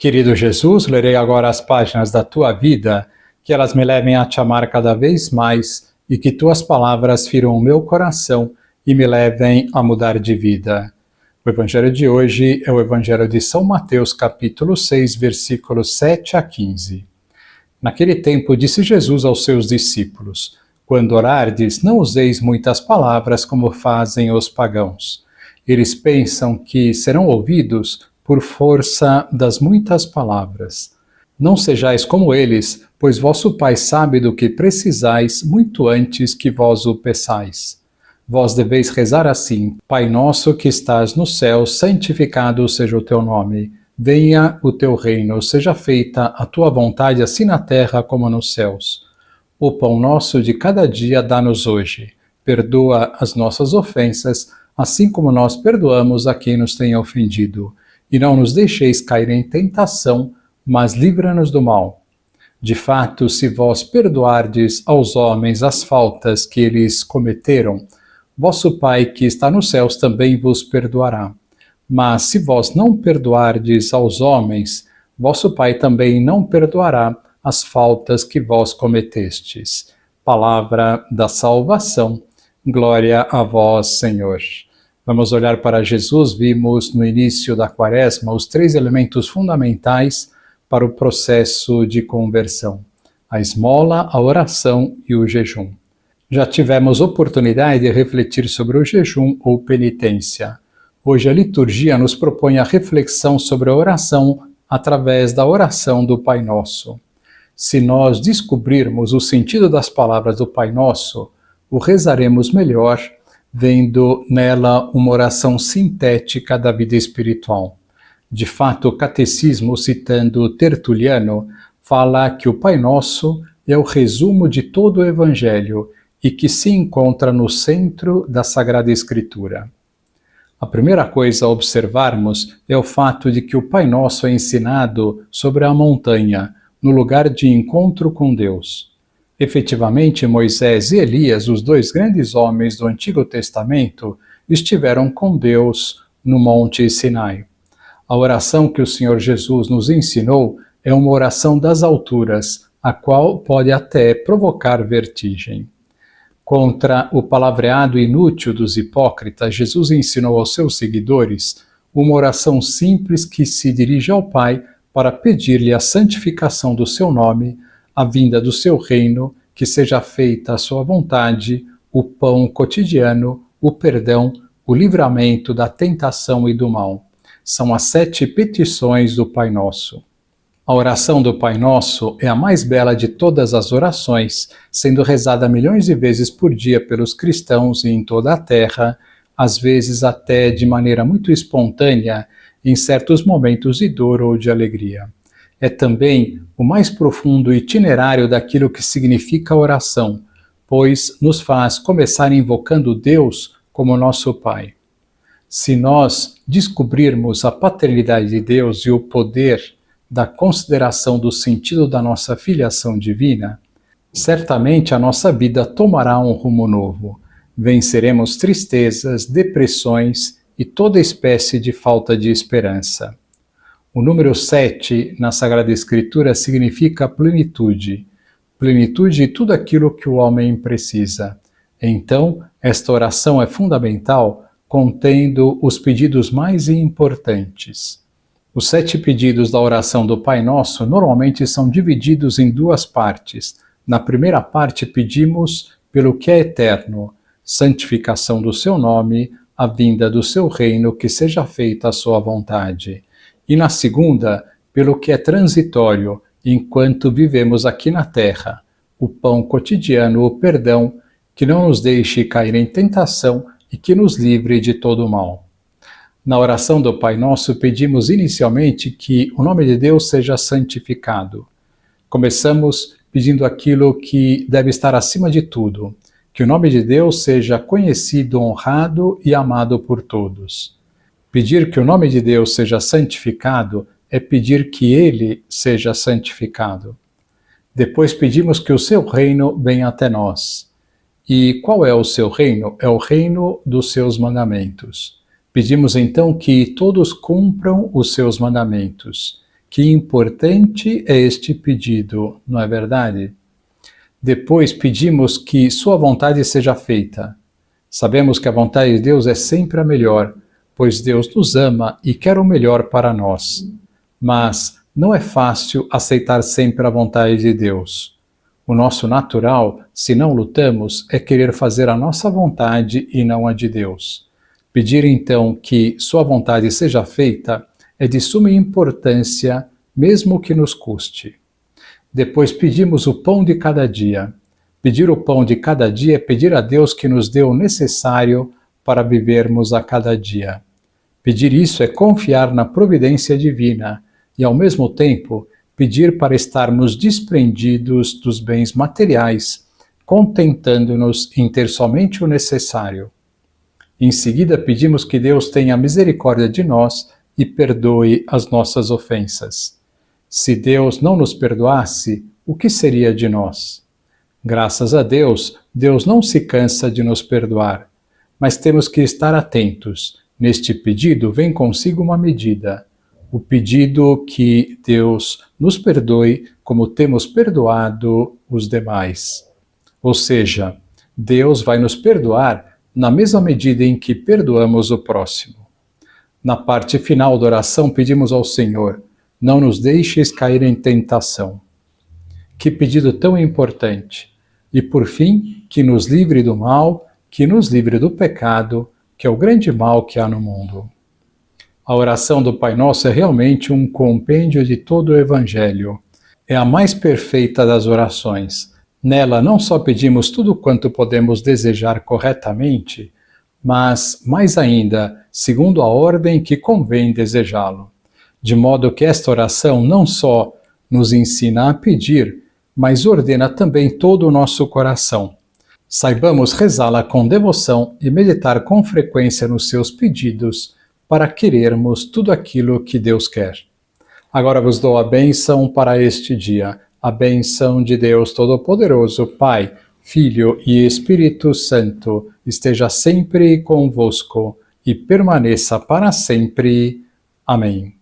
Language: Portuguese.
Querido Jesus, lerei agora as páginas da Tua vida, que elas me levem a te amar cada vez mais e que Tuas palavras firam o meu coração e me levem a mudar de vida. O Evangelho de hoje é o Evangelho de São Mateus, capítulo 6, versículos 7 a 15. Naquele tempo disse Jesus aos seus discípulos: Quando orardes, não useis muitas palavras como fazem os pagãos. Eles pensam que serão ouvidos por força das muitas palavras. Não sejais como eles, pois vosso Pai sabe do que precisais muito antes que vós o peçais. Vós deveis rezar assim: Pai nosso que estás no céu, santificado seja o teu nome. Venha o teu reino, seja feita a tua vontade, assim na terra como nos céus. O pão nosso de cada dia dá-nos hoje. Perdoa as nossas ofensas, assim como nós perdoamos a quem nos tem ofendido. E não nos deixeis cair em tentação, mas livra-nos do mal. De fato, se vós perdoardes aos homens as faltas que eles cometeram, vosso Pai que está nos céus também vos perdoará. Mas se vós não perdoardes aos homens, vosso Pai também não perdoará as faltas que vós cometestes. Palavra da salvação. Glória a vós, Senhor. Vamos olhar para Jesus. Vimos no início da Quaresma os 3 elementos fundamentais para o processo de conversão: a esmola, a oração e o jejum. Já tivemos oportunidade de refletir sobre o jejum ou penitência. Hoje a liturgia nos propõe a reflexão sobre a oração através da oração do Pai Nosso. Se nós descobrirmos o sentido das palavras do Pai Nosso, o rezaremos melhor, vendo nela uma oração sintética da vida espiritual. De fato, o Catecismo, citando Tertuliano, fala que o Pai Nosso é o resumo de todo o Evangelho e que se encontra no centro da Sagrada Escritura. A primeira coisa a observarmos é o fato de que o Pai Nosso é ensinado sobre a montanha, no lugar de encontro com Deus. Efetivamente, Moisés e Elias, os 2 grandes homens do Antigo Testamento, estiveram com Deus no Monte Sinai. A oração que o Senhor Jesus nos ensinou é uma oração das alturas, a qual pode até provocar vertigem. Contra o palavreado inútil dos hipócritas, Jesus ensinou aos seus seguidores uma oração simples que se dirige ao Pai para pedir-lhe a santificação do seu nome, a vinda do seu reino, que seja feita a sua vontade, o pão cotidiano, o perdão, o livramento da tentação e do mal. São as 7 petições do Pai Nosso. A oração do Pai Nosso é a mais bela de todas as orações, sendo rezada milhões de vezes por dia pelos cristãos e em toda a terra, às vezes até de maneira muito espontânea, em certos momentos de dor ou de alegria. É também o mais profundo itinerário daquilo que significa a oração, pois nos faz começar invocando Deus como nosso Pai. Se nós descobrirmos a paternidade de Deus e o poder da consideração do sentido da nossa filiação divina, certamente a nossa vida tomará um rumo novo. Venceremos tristezas, depressões e toda espécie de falta de esperança. O número 7 na Sagrada Escritura significa plenitude. Plenitude de tudo aquilo que o homem precisa. Então, esta oração é fundamental, contendo os pedidos mais importantes. Os 7 pedidos da oração do Pai Nosso normalmente são divididos em 2 partes. Na primeira parte pedimos pelo que é eterno, santificação do seu nome, a vinda do seu reino, que seja feita a sua vontade. E na segunda, pelo que é transitório, enquanto vivemos aqui na terra, o pão cotidiano, o perdão, que não nos deixe cair em tentação e que nos livre de todo o mal. Na oração do Pai Nosso, pedimos inicialmente que o nome de Deus seja santificado. Começamos pedindo aquilo que deve estar acima de tudo, que o nome de Deus seja conhecido, honrado e amado por todos. Pedir que o nome de Deus seja santificado é pedir que Ele seja santificado. Depois pedimos que o seu reino venha até nós. E qual é o seu reino? É o reino dos seus mandamentos. Pedimos então que todos cumpram os seus mandamentos, Que importante é este pedido, não é verdade? Depois pedimos que sua vontade seja feita. Sabemos que a vontade de Deus é sempre a melhor, pois Deus nos ama e quer o melhor para nós. Mas não é fácil aceitar sempre a vontade de Deus. O nosso natural, se não lutamos, é querer fazer a nossa vontade e não a de Deus. Pedir então que sua vontade seja feita é de suma importância, mesmo que nos custe. Depois pedimos o pão de cada dia. Pedir o pão de cada dia é pedir a Deus que nos dê o necessário para vivermos a cada dia. Pedir isso é confiar na providência divina e, ao mesmo tempo, pedir para estarmos desprendidos dos bens materiais, contentando-nos em ter somente o necessário. Em seguida, pedimos que Deus tenha misericórdia de nós e perdoe as nossas ofensas. Se Deus não nos perdoasse, o que seria de nós? Graças a Deus, Deus não se cansa de nos perdoar, mas temos que estar atentos. Neste pedido vem consigo uma medida. O pedido que Deus nos perdoe como temos perdoado os demais. Ou seja, Deus vai nos perdoar na mesma medida em que perdoamos o próximo. Na parte final da oração pedimos ao Senhor: não nos deixes cair em tentação. Que pedido tão importante! E por fim, que nos livre do mal, que nos livre do pecado, que é o grande mal que há no mundo. A oração do Pai Nosso é realmente um compêndio de todo o Evangelho. É a mais perfeita das orações. Nela não só pedimos tudo quanto podemos desejar corretamente, mas, mais ainda, segundo a ordem que convém desejá-lo. De modo que esta oração não só nos ensina a pedir, mas ordena também todo o nosso coração. Saibamos rezá-la com devoção e meditar com frequência nos seus pedidos para querermos tudo aquilo que Deus quer. Agora vos dou a bênção para este dia, a bênção de Deus Todo-Poderoso, Pai, Filho e Espírito Santo, esteja sempre convosco e permaneça para sempre. Amém.